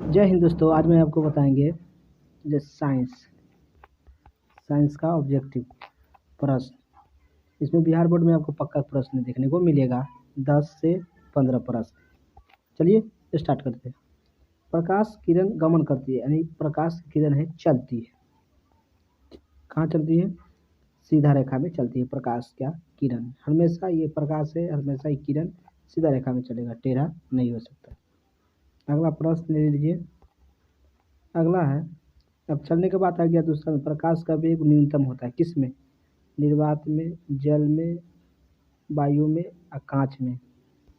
जय हिंद दोस्तों। आज मैं आपको बताएंगे जो साइंस का ऑब्जेक्टिव प्रश्न। इसमें बिहार बोर्ड में आपको पक्का प्रश्न देखने को मिलेगा 10 से 15 प्रश्न। चलिए स्टार्ट करते हैं। प्रकाश किरण गमन करती है, यानी प्रकाश की किरण है चलती है। कहाँ चलती है? सीधा रेखा में चलती है। प्रकाश क्या किरण हमेशा ये प्रकाश है, हमेशा ये किरण सीधा रेखा में चलेगा, टेढ़ा नहीं हो सकता। अगला प्रश्न ले लीजिए। अगला है, अब चलने के बाद आ गया दूसरा में, प्रकाश का वेग न्यूनतम होता है किस में? निर्वात में, जल में, वायु में और कांच में।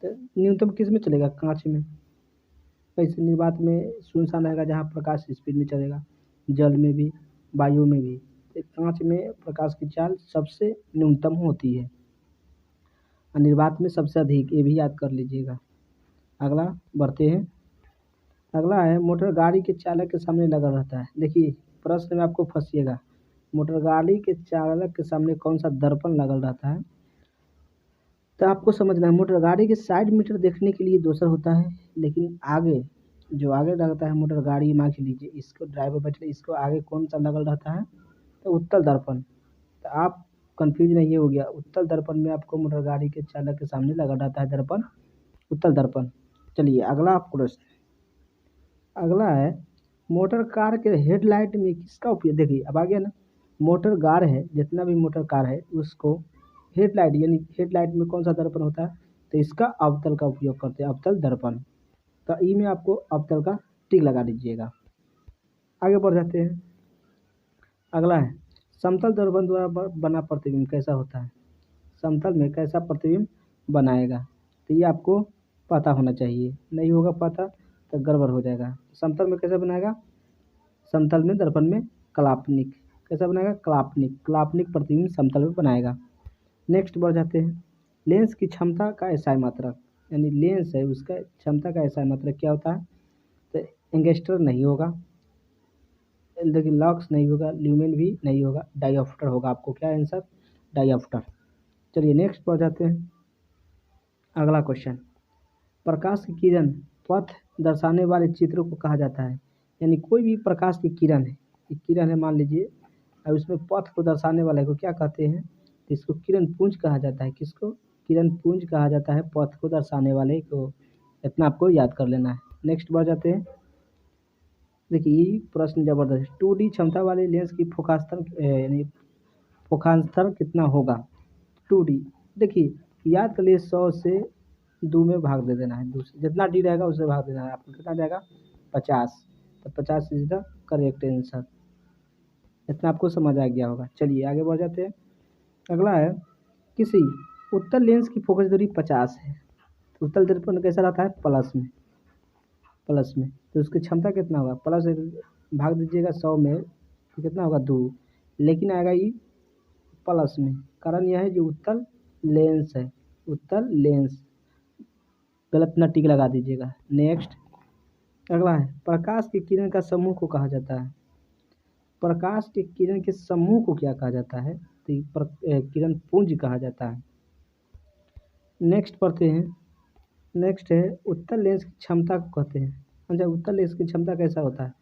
तो न्यूनतम किस में चलेगा? कांच में। वैसे निर्वात में सुनसान रहेगा जहाँ प्रकाश स्पीड में चलेगा, जल में भी, वायु में भी। तो कांच में प्रकाश की चाल सबसे न्यूनतम होती है और निर्वात में सबसे अधिक, ये भी याद कर लीजिएगा। अगला बढ़ते हैं। अगला है, मोटर गाड़ी के चालक के सामने लगा रहता है। देखिए प्रश्न में आपको फंसिएगा, मोटर गाड़ी के चालक के सामने कौन सा दर्पण लगल रहता है? तो आपको समझना है, मोटर गाड़ी के साइड मीटर देखने के लिए दूसरा होता है, लेकिन आगे जो आगे लगता है मोटर गाड़ी, मान के लीजिए इसको ड्राइवर बैठे, इसको आगे कौन सा लगल रहता है? तो उत्तल दर्पण। तो आप कंफ्यूज नहीं हो गया, उत्तल दर्पण में आपको मोटर गाड़ी के चालक के सामने लगा रहता है दर्पण, उत्तल दर्पण। चलिए अगला प्रश्न। अगला है, मोटर कार के हेडलाइट में किसका उपयोग? देखिए अब आ गया ना, मोटर कार है, जितना भी मोटर कार है उसको हेडलाइट, यानी हेडलाइट में कौन सा दर्पण होता है? तो इसका अवतल का उपयोग करते हैं, अवतल दर्पण। तो ई में आपको अवतल का टिक लगा दीजिएगा। आगे बढ़ जाते हैं। अगला है, समतल दर्पण द्वारा बना प्रतिबिंब कैसा होता है? समतल में कैसा प्रतिबिंब बनाएगा? तो ये आपको पता होना चाहिए, नहीं होगा पता तो गड़बड़ हो जाएगा। समतल में कैसा बनाएगा? समतल में दर्पण में कलापनिक। कैसा बनाएगा? कलापनिक। कलापनिक प्रतिबिंब समतल में बनाएगा। नेक्स्ट बढ़ जाते हैं। लेंस की क्षमता का एसआई मात्रक, यानी लेंस है उसका क्षमता का एसआई मात्रक क्या होता है? तो एंगस्ट्रम नहीं होगा, देखिए लॉक्स नहीं होगा, ल्यूमेन भी नहीं होगा, डायोप्टर होगा। आपको क्या आंसर? डायोप्टर। चलिए नेक्स्ट बढ़ जाते हैं। अगला क्वेश्चन, प्रकाश की किरण पथ दर्शाने वाले चित्र को कहा जाता है? यानी कोई भी प्रकाश की किरण है, एक किरण है मान लीजिए, और उसमें पथ को दर्शाने वाले को क्या कहते हैं? तो इसको किरण पुंज कहा जाता है। किसको? किरण पुंज कहा जाता है, पथ को दर्शाने वाले को। इतना आपको याद कर लेना है। नेक्स्ट बढ़ जाते हैं। देखिए ये प्रश्न जबरदस्त, 2D क्षमता वाले लेंस की फोकास्तर यानी फोकास्तर कितना होगा? 2D, देखिए याद कर लिए, 100 से 2 में भाग दे देना है, दूसरे जितना डी रहेगा उससे भाग देना है। आपको कितना जाएगा? 50। तो 50 इज द करेक्ट आंसर। इतना आपको समझ आ गया होगा। चलिए आगे बढ़ जाते हैं। अगला है, किसी उत्तल लेंस की फोकस दूरी 50 है, तो उत्तल दर्पण कैसा रहता है? प्लस में। प्लस में तो उसकी क्षमता कितना होगा? प्लस भाग दीजिएगा 100 में तो कितना होगा? 2, लेकिन आएगा ये प्लस में। कारण यह है जो उत्तल लेंस है, उत्तल लेंस। गलत ना टिक लगा दीजिएगा। नेक्स्ट अगला है, प्रकाश की किरण का समूह को कहा जाता है? प्रकाश के किरण के समूह को क्या कहा जाता है? तो किरण पुंज कहा जाता है। नेक्स्ट पढ़ते हैं। नेक्स्ट है, उत्तल लेंस की क्षमता को कहते हैं। अच्छा, उत्तल लेंस की क्षमता कैसा होता है?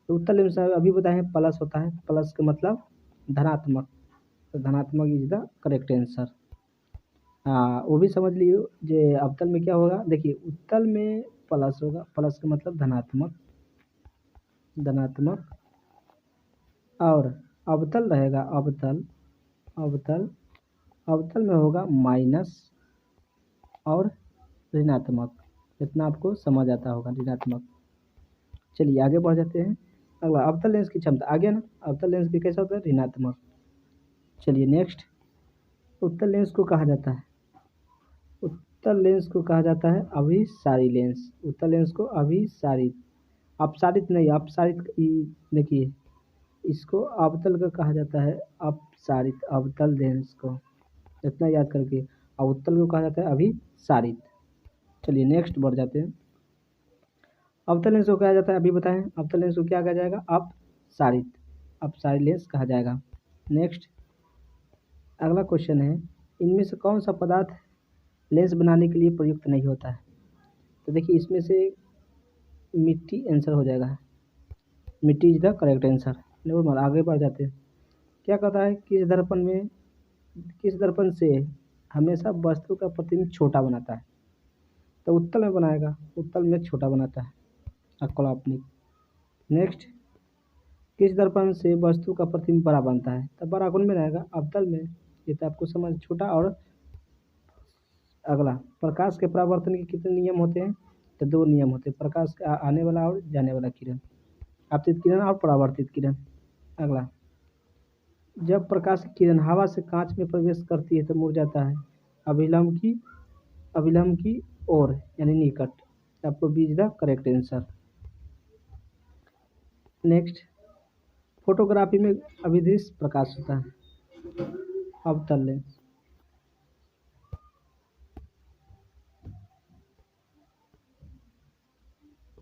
तो उत्तल लेंस अभी बताए प्लस होता है, प्लस का मतलब धनात्मक। तो धनात्मक इज द करेक्ट आंसर। हाँ वो भी समझ लिए। जो अवतल में क्या होगा? देखिए उत्तल में प्लस होगा, प्लस का मतलब धनात्मक, धनात्मक। और अवतल रहेगा, अवतल, अवतल, अवतल में होगा माइनस और ऋणात्मक। इतना आपको समझ आता होगा, ऋणात्मक। चलिए आगे बढ़ जाते हैं। अगला, अवतल लेंस की क्षमता आ गया ना, अवतल लेंस की कैसा होता है? ऋणात्मक। चलिए नेक्स्ट, उत्तल लेंस को कहा जाता है? उत्तल लेंस को कहा जाता है अभिसारी लेंस। उत्तल लेंस को अभिसारित, अपसारित नहीं, अपसारित। देखिए इसको अवतल का कहा जाता है अपसारित, अवतल लेंस को। इतना याद करके। और उत्तल को कहा जाता है अभिसारित। चलिए नेक्स्ट बढ़ जाते हैं। अवतल लेंस को कहा जाता है, अभी बताएं, अवतल लेंस को क्या कहा जाएगा? अपसारित, अपसारित लेंस कहा जाएगा। नेक्स्ट अगला क्वेश्चन है, इनमें से कौन सा पदार्थ लेंस बनाने के लिए प्रयुक्त नहीं होता है? तो देखिए इसमें से मिट्टी आंसर हो जाएगा। मिट्टी is the correct answer. Normal आगे बढ़ जाते हैं। क्या कहता है, किस दर्पण से हमेशा वस्तु का प्रतिबिंब छोटा बनाता है? तो उत्तल में बनाएगा, उत्तल में छोटा बनाता है, अकलापनिक। नेक्स्ट, किस दर्पण से वस्तु का प्रतिबिंब बड़ा बनता है? तो बड़ा कौन में रहेगा? अवतल में। ये तो आपको समझ, छोटा। और अगला, प्रकाश के परावर्तन के कितने नियम होते हैं? तो 2 नियम होते हैं, प्रकाश का आने वाला और जाने वाला किरण, आपतित किरण और परावर्तित किरण। अगला, जब प्रकाश की किरण हवा से कांच में प्रवेश करती है तो मुड़ जाता है अभिलंब की ओर, यानी निकट। आपको B is the correct answer. Next, photography में अभिदृश्य प्रकाश होता है, अवतल लेंस।